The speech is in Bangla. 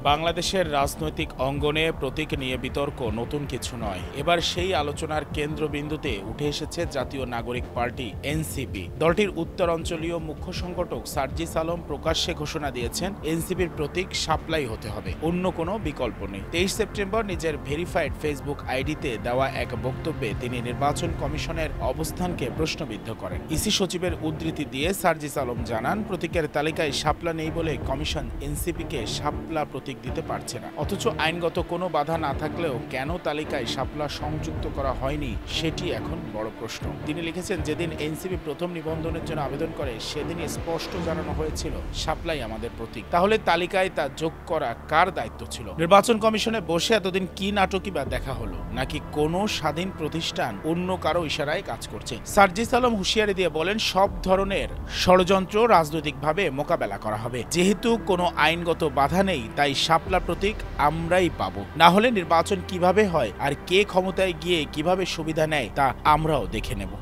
বাংলাদেশের রাজনৈতিক অঙ্গনে প্রতীক নিয়ে বিতর্ক নতুন কিছু নয়। এবার সেই আলোচনার কেন্দ্রবিন্দুতে উঠে এসেছে জাতীয় নাগরিক পার্টি এনসিপি। দলটির উত্তরাঞ্চলীয় মুখ্য সংগঠক সার্জিস আলম প্রকাশ্যে ঘোষণা দিয়েছেন, এনসিপির প্রতীক শাপলাই হতে হবে, অন্য কোনো বিকল্প নেই। 23 সেপ্টেম্বর নিজের ভেরিফাইড ফেসবুক আইডিতে দেওয়া এক বক্তব্যে তিনি নির্বাচন কমিশনের অবস্থানকে প্রশ্নবিদ্ধ করেন। ইসি সচিবের উদ্ধৃতি দিয়ে সার্জিস আলম জানান, প্রতীকের তালিকায় শাপলা নেই বলে কমিশন এনসিপিকে শাপলা প্রতীক দিতে পারছে না। অথচ আইনগত কোনো বাধা না থাকলেও কেন তালিকায় শাপলা সংযুক্ত করা হয়নি সেটি এখন বড় প্রশ্ন। তিনি লিখেছেন, যেদিন এনসিপি প্রথম নিবন্ধনের জন্য আবেদন করে সেদিনই স্পষ্ট জানানো হয়েছিল শাপলাই আমাদের প্রতীক। তাহলে তালিকায় তা যোগ করা কার দায়িত্ব ছিল? নির্বাচন কমিশনে বসে এতদিন কি নাটকই বা দেখা হলো? নাকি কোনো স্বাধীন প্রতিষ্ঠান অন্য কারো ইশারায় কাজ করছে? সার্জিস আলম হুঁশিয়ারি দিয়ে বলেন, সব ধরনের ষড়যন্ত্র রাজনৈতিকভাবে মোকাবেলা করা হবে। যেহেতু কোনো আইনগত বাধা নেই, তাই শাপলা প্রতীক আমরাই পাবো। না হলে নির্বাচন কিভাবে হয় আর কে ক্ষমতায় গিয়ে কিভাবে সুবিধা নেয় তা আমরাও দেখে নেব।